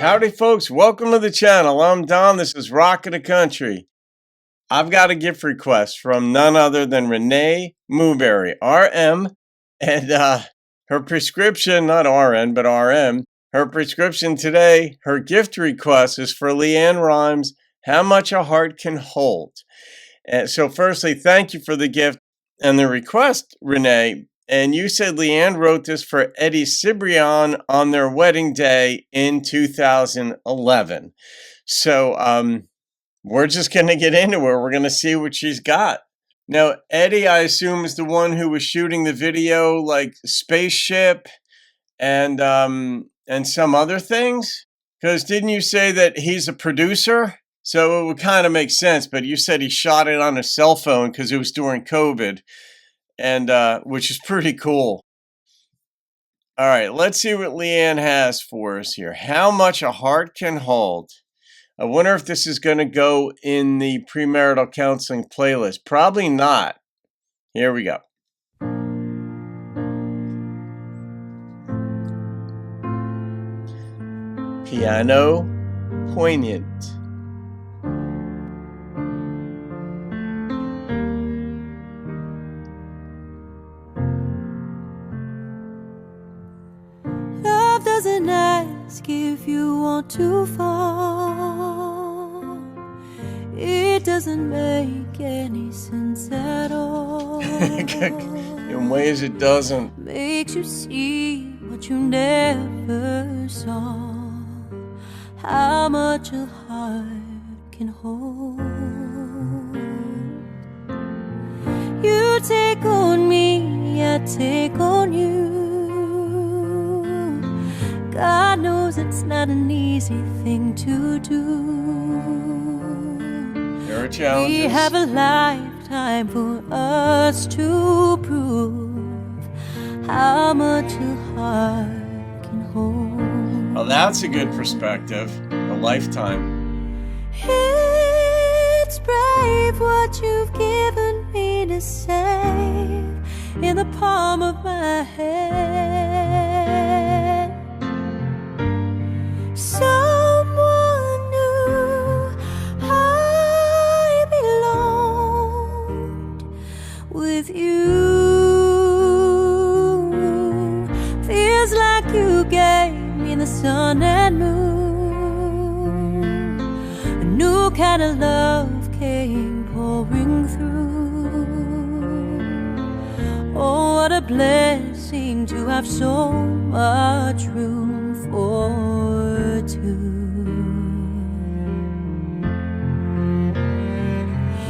Howdy, folks. Welcome to the channel. I'm Don. This is Rockin' the Country. I've got a gift request from none other than Renee Mooberry, RM, and her prescription, not RN, but RM, her prescription today, her gift request is for LeAnn Rhymes, How Much a Heart Can Hold. And so firstly, thank you for the gift and the request, Renee. And you said LeAnn wrote this for Eddie Cibrian on their wedding day in 2011. So we're just going to get into her. We're going to see what she's got. Now, Eddie, I assume, is the one who was shooting the video, like Spaceship and some other things. Because didn't you say that he's a producer? So it would kind of make sense. But you said he shot it on a cell phone because it was during COVID, and which is pretty cool. All right, let's see what LeAnn has for us here. How Much a Heart Can Hold. I wonder if this is going to go in the premarital counseling playlist. Probably not. Here we go. Piano poignant. Love doesn't ask if you want to fall. It doesn't make any sense at all. In ways it doesn't. Makes you see what you never saw. How much a heart can hold. You take on me, I take on you. God knows it's not an easy thing to do. There are challenges. We have a lifetime for us to prove how much a heart can hold. Well, that's a good perspective. A lifetime. It's brave what you've given me to save in the palm of my hand. Someone knew I belonged with you. Feels like you gave me the sun and moon. A new kind of love came pouring through. Oh, what a blessing to have so much room for two.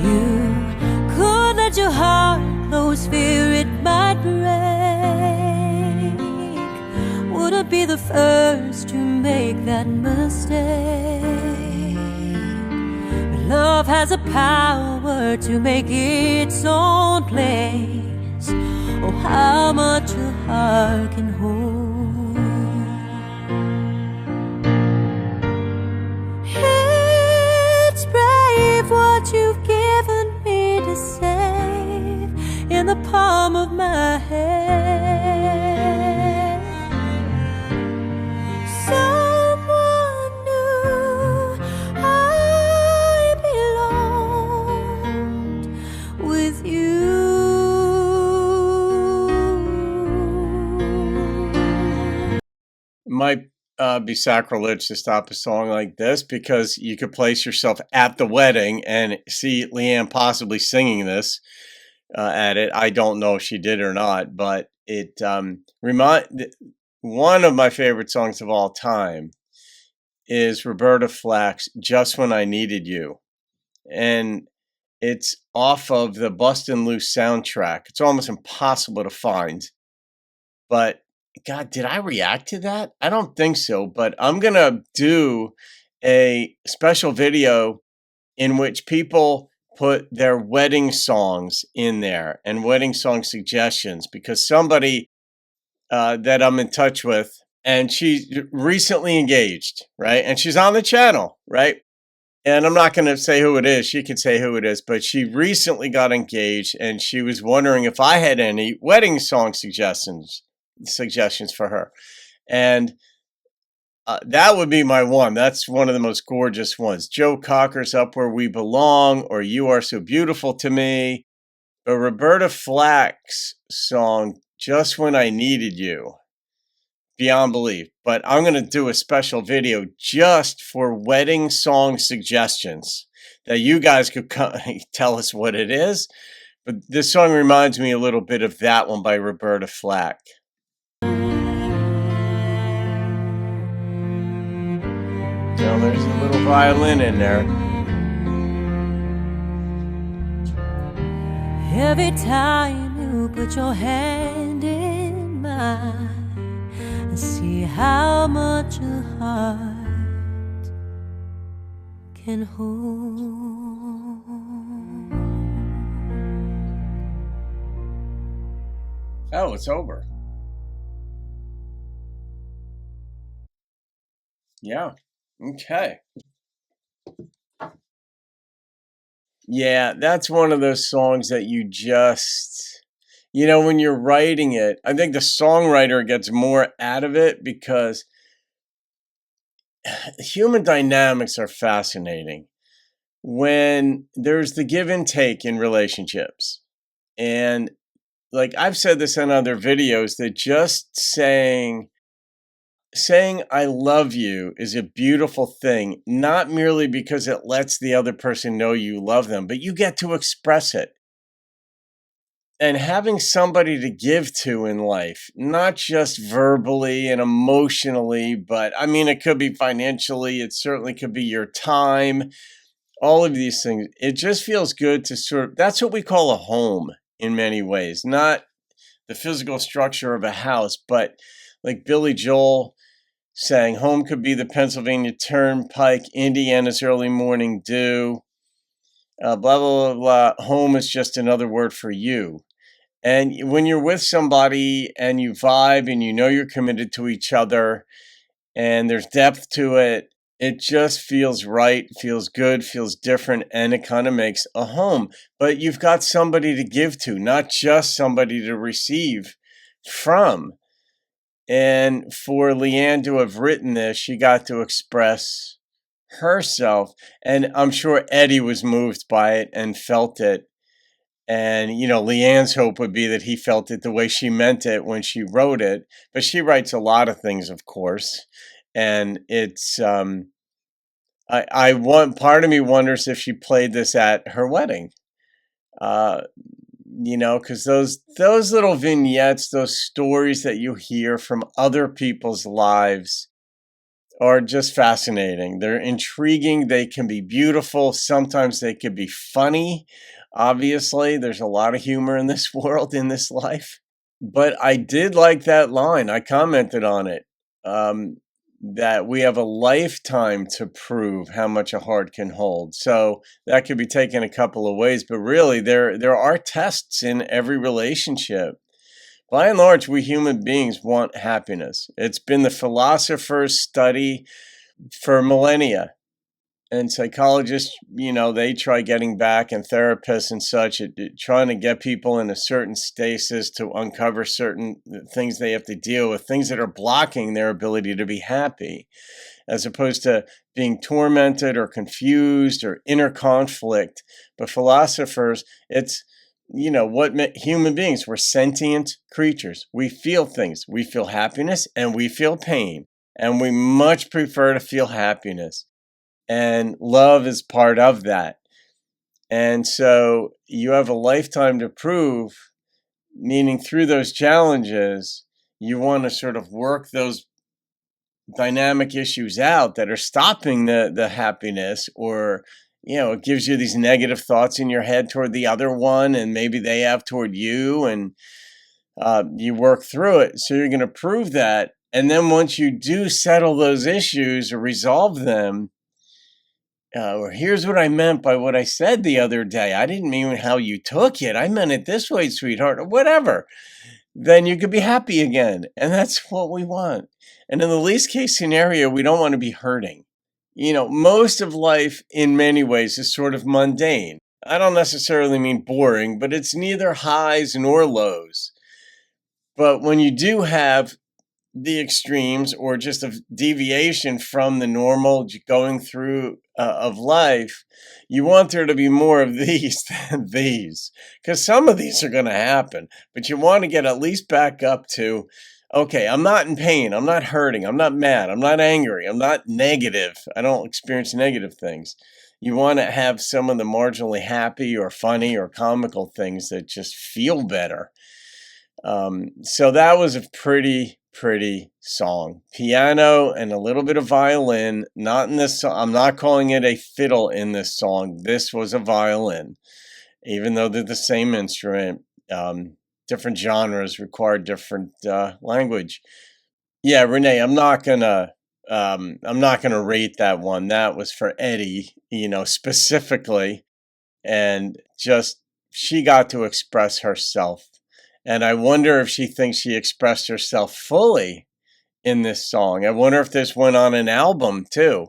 You could let your heart close, fear it might break. Wouldn't be the first to make that mistake. But love has a power to make its own place. Oh, how much a heart can hold. It's brave what you've given me to save in the palm of my hand. Someone knew I belonged with you. It might be sacrilege to stop a song like this because you could place yourself at the wedding and see LeAnn possibly singing this at it. I don't know if she did or not, but it one of my favorite songs of all time is Roberta Flack's Just When I Needed You. And it's off of the Bustin' Loose soundtrack. It's almost impossible to find. But God, did I react to that? I don't think so. But I'm going to do a special video in which people put their wedding songs in there and wedding song suggestions, because somebody that I'm in touch with, and she's recently engaged, right? And she's on the channel, right? And I'm not going to say who it is. She can say who it is, but she recently got engaged and she was wondering if I had any wedding song suggestions for her. And That would be my one. That's one of the most gorgeous ones. Joe Cocker's Up Where We Belong, or You Are So Beautiful to Me. But Roberta Flack's song, Just When I Needed You, beyond belief. But I'm going to do a special video just for wedding song suggestions that you guys could tell us what it is. But this song reminds me a little bit of that one by Roberta Flack. So there's a little violin in there. Every time you put your hand in mine, I see how much a heart can hold. Oh, it's over. Yeah. Okay. Yeah, that's one of those songs that you just, when you're writing it, I think the songwriter gets more out of it because human dynamics are fascinating. When there's the give and take in relationships, and like I've said this in other videos, that just saying I love you is a beautiful thing, not merely because it lets the other person know you love them, but you get to express it. And having somebody to give to in life, not just verbally and emotionally, but I mean, it could be financially, it certainly could be your time, all of these things. It just feels good to that's what we call a home in many ways, not the physical structure of a house, but like Billy Joel saying, home could be the Pennsylvania Turnpike, Indiana's early morning dew, blah, blah, blah, blah. Home is just another word for you. And when you're with somebody and you vibe and you're committed to each other and there's depth to it, it just feels right, feels good, feels different, and it kind of makes a home. But you've got somebody to give to, not just somebody to receive from. And for LeAnn to have written this, she got to express herself. And I'm sure Eddie was moved by it and felt it. And, LeAnn's hope would be that he felt it the way she meant it when she wrote it. But she writes a lot of things, of course. And it's, part of me wonders if she played this at her wedding. Because those little vignettes, those stories that you hear from other people's lives are just fascinating. They're intriguing. They can be beautiful. Sometimes they can be funny. Obviously, there's a lot of humor in this world, in this life. But I did like that line. I commented on it. That we have a lifetime to prove how much a heart can hold. So that could be taken a couple of ways, but really there are tests in every relationship. By and large, we human beings want happiness. It's been the philosopher's study for millennia. And psychologists, they try getting back, and therapists and such, trying to get people in a certain stasis to uncover certain things they have to deal with, things that are blocking their ability to be happy, as opposed to being tormented or confused or inner conflict. But philosophers, it's, human beings, we're sentient creatures. We feel things. We feel happiness and we feel pain. And we much prefer to feel happiness. And love is part of that. And so you have a lifetime to prove, meaning through those challenges, you want to sort of work those dynamic issues out that are stopping the happiness, or, it gives you these negative thoughts in your head toward the other one, and maybe they have toward you, and you work through it. So you're going to prove that. And then once you do settle those issues or resolve them, or here's what I meant by what I said the other day. I didn't mean how you took it. I meant it this way, sweetheart, or whatever. Then you could be happy again. And that's what we want. And in the least case scenario, we don't want to be hurting. Most of life in many ways is sort of mundane. I don't necessarily mean boring, but it's neither highs nor lows. But when you do have the extremes or just a deviation from the normal going through of life, you want there to be more of these than these, because some of these are going to happen, but you want to get at least back up to, okay, I'm not in pain, I'm not hurting, I'm not mad, I'm not angry, I'm not negative, I don't experience negative things. You want to have some of the marginally happy or funny or comical things that just feel better. So that was a pretty song. Piano and a little bit of violin. Not in this song. I'm not calling it a fiddle in this song. This was a violin, even though they're the same instrument. Different genres require different language. Yeah, Renee, I'm not gonna rate that one. That was for Eddie, specifically, and just she got to express herself. And I wonder if she thinks she expressed herself fully in this song. I wonder if this went on an album too.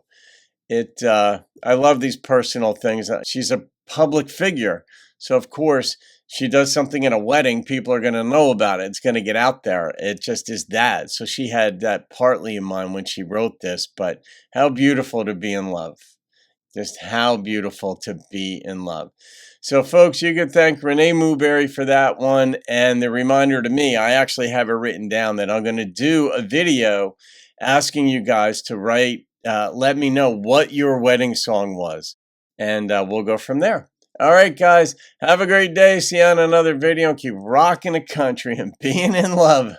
I love these personal things. She's a public figure. So of course, she does something in a wedding, people are going to know about it. It's going to get out there. It just is that. So she had that partly in mind when she wrote this, but how beautiful to be in love. Just how beautiful to be in love. So, folks, you can thank Renee Mooberry for that one. And the reminder to me, I actually have it written down that I'm going to do a video asking you guys to write, let me know what your wedding song was. And we'll go from there. All right, guys, have a great day. See you on another video. Keep rocking the country and being in love.